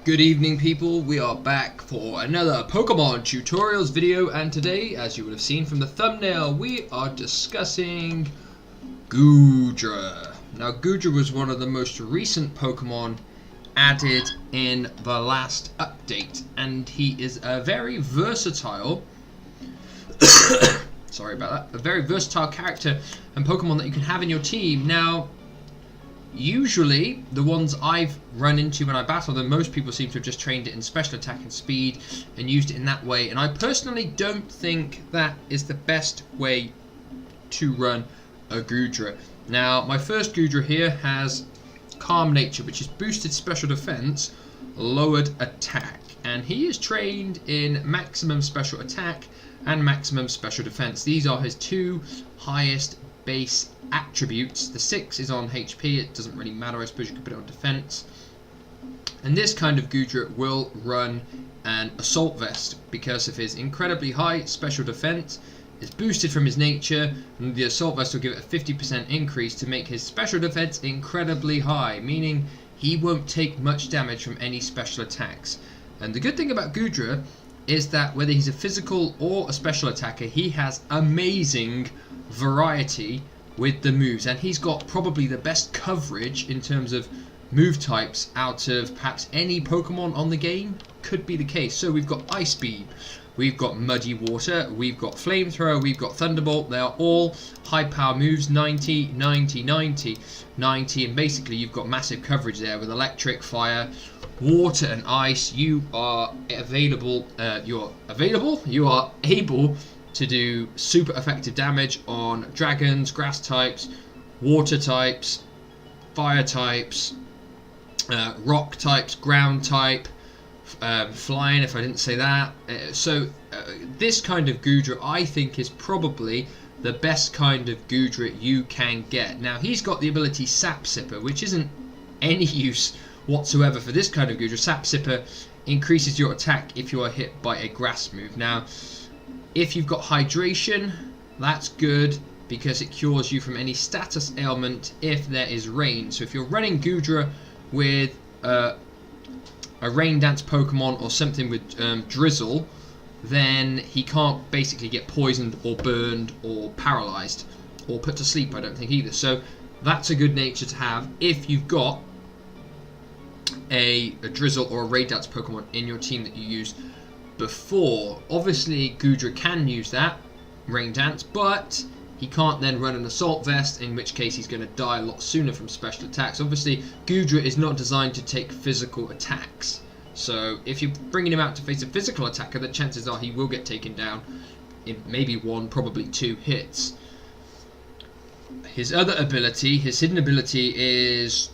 Good evening, people. We are back for another Pokemon tutorials video, and today, as you would have seen from the thumbnail, we are discussing Goodra. Now, Goodra was one of the most recent Pokemon added in the last update, and he is a very versatile sorry about that, a very versatile character and Pokemon that you can have in your team. Now, usually, the ones I've run into when I battle them, most people seem to have just trained it in special attack and speed and used it in that way. And I personally don't think that is the best way to run a Goodra. Now, my first Goodra here has Calm Nature, which is boosted special defense, lowered attack. And he is trained in maximum special attack and maximum special defense. These are his two highest base attributes. The 6 is on HP, it doesn't really matter, I suppose you could put it on defense. And this kind of Goodra will run an Assault Vest because of his incredibly high special defense. It's boosted from his nature, and the Assault Vest will give it a 50% increase to make his special defense incredibly high, meaning he won't take much damage from any special attacks. And the good thing about Goodra is that whether he's a physical or a special attacker, he has amazing variety with the moves, and he's got probably the best coverage in terms of move types out of perhaps any Pokemon on the game. Could be the case. So we've got Ice Beam, we've got Muddy Water, we've got Flamethrower, we've got Thunderbolt. They are all high power moves, 90, 90, 90, 90, and basically you've got massive coverage there with Electric, Fire, Water and Ice. You are available, you are able to do super effective damage on dragons, grass types, water types, fire types, rock types, ground type, flying, if I didn't say that. This kind of Goodra, I think, is probably the best kind of Goodra you can get. Now, he's got the ability Sap Sipper, which isn't any use whatsoever for this kind of Goodra. Sap Sipper increases your attack if you are hit by a grass move. Now, if you've got hydration, that's good because it cures you from any status ailment if there is rain. So if you're running Goodra with a rain dance Pokemon or something with drizzle, then he can't basically get poisoned or burned or paralyzed or put to sleep, I don't think either. So that's a good nature to have if you've got a drizzle or a rain dance Pokemon in your team that you use before. Obviously, Goodra can use that, Rain Dance, but he can't then run an Assault Vest, in which case he's going to die a lot sooner from special attacks. Obviously, Goodra is not designed to take physical attacks. So, if you're bringing him out to face a physical attacker, the chances are he will get taken down in maybe 1, probably 2 hits. His other ability, his hidden ability, is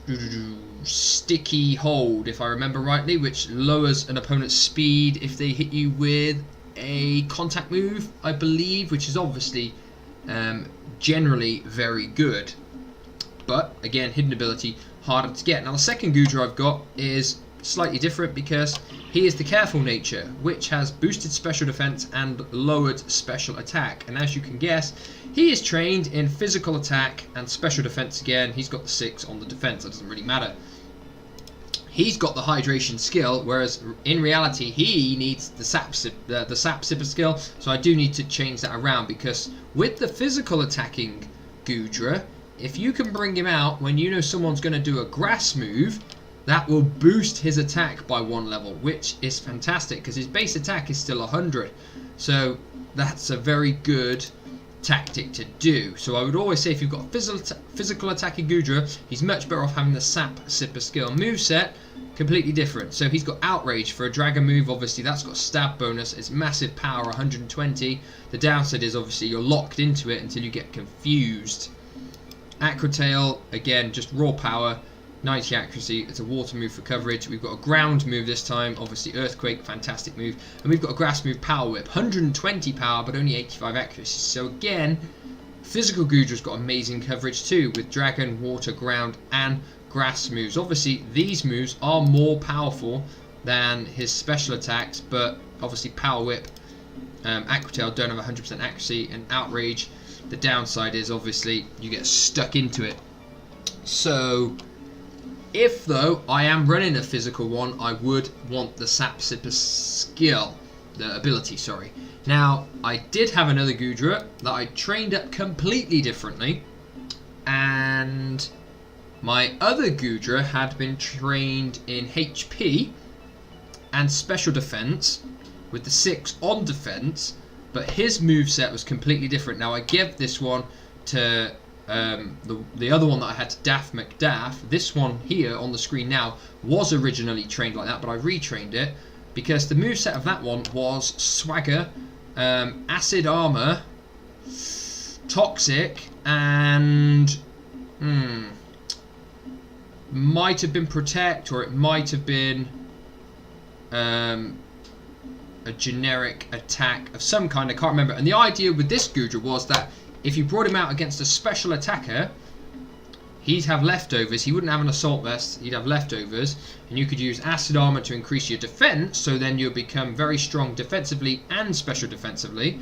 Sticky Hold, if I remember rightly, which lowers an opponent's speed if they hit you with a contact move, I believe, which is obviously generally very good. But again, hidden ability, harder to get. Now, the second Goodra I've got is slightly different because he is the Careful Nature, which has boosted special defense and lowered special attack. And as you can guess, he is trained in physical attack and special defense again. He's got the 6 on the defense, that doesn't really matter. He's got the hydration skill, whereas in reality he needs the sap sipper skill. So I do need to change that around, because with the physical attacking Goodra, if you can bring him out when you know someone's going to do a grass move, that will boost his attack by 1 level, which is fantastic because his base attack is still 100. So that's a very good tactic to do. So I would always say if you've got physical attacking Goodra, he's much better off having the Sap Sipper skill. Moveset, completely different. So he's got Outrage for a dragon move. Obviously that's got stab bonus. It's massive power, 120. The downside is obviously you're locked into it until you get confused. Aqua Tail, again, just raw power, 90 accuracy. It's a water move for coverage. We've got a ground move this time, obviously Earthquake, fantastic move. And we've got a grass move, Power Whip, 120 power but only 85 accuracy. So again, physical Goodra's got amazing coverage too, with dragon, water, ground and grass moves. Obviously these moves are more powerful than his special attacks, but obviously Power Whip, Aqua Tail don't have 100% accuracy, and Outrage The downside is obviously you get stuck into it. So if though I am running a physical one, I would want the Sap Sipper skill, the ability, sorry. Now I did have another Goodra that I trained up completely differently, and my other Goodra had been trained in HP and special defense with the 6 on defense, but his moveset was completely different. Now I give this one to the other one that I had to Daff McDaff. This one here on the screen now was originally trained like that, but I retrained it because the moveset of that one was Swagger, Acid Armor, Toxic, and might have been Protect, or it might have been a generic attack of some kind. I can't remember. And the idea with this Goodra was that if you brought him out against a special attacker, he'd have leftovers. He wouldn't have an assault vest, he'd have leftovers, and you could use acid armor to increase your defense, so then you'll become very strong defensively and special defensively.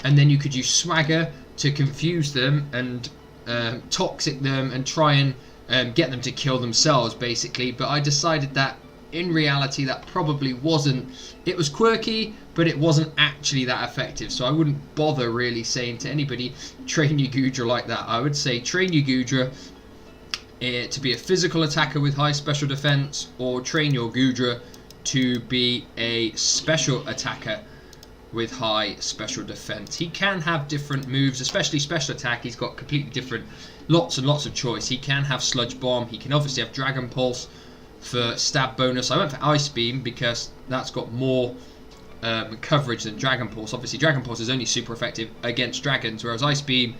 And then you could use swagger to confuse them and toxic them and try and get them to kill themselves, basically. But I decided that in reality that probably wasn't, it was quirky, but it wasn't actually that effective. So I wouldn't bother really saying to anybody, train your Goodra like that. I would say train your Goodra to be a physical attacker with high special defense, or train your Goodra to be a special attacker with high special defense. He can have different moves, especially special attack. He's got completely different, lots and lots of choice. He can have Sludge Bomb, he can obviously have Dragon Pulse for stab bonus. I went for Ice Beam because that's got more coverage than Dragon Pulse. Obviously Dragon Pulse is only super effective against dragons, whereas Ice Beam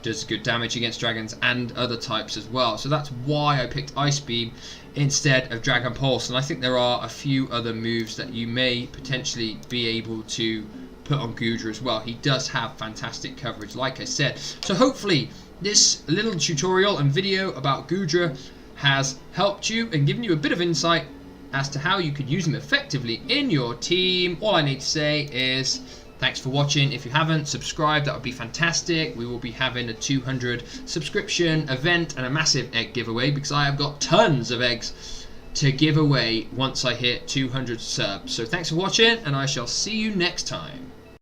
does good damage against dragons and other types as well. So that's why I picked Ice Beam instead of Dragon Pulse. And I think there are a few other moves that you may potentially be able to put on Goodra as well. He does have fantastic coverage, like I said. So hopefully this little tutorial and video about Goodra has helped you and given you a bit of insight as to how you could use them effectively in your team. All I need to say is thanks for watching. If you haven't subscribed, that would be fantastic. We will be having a 200 subscription event and a massive egg giveaway, because I have got tons of eggs to give away once I hit 200 subs. So thanks for watching, and I shall see you next time.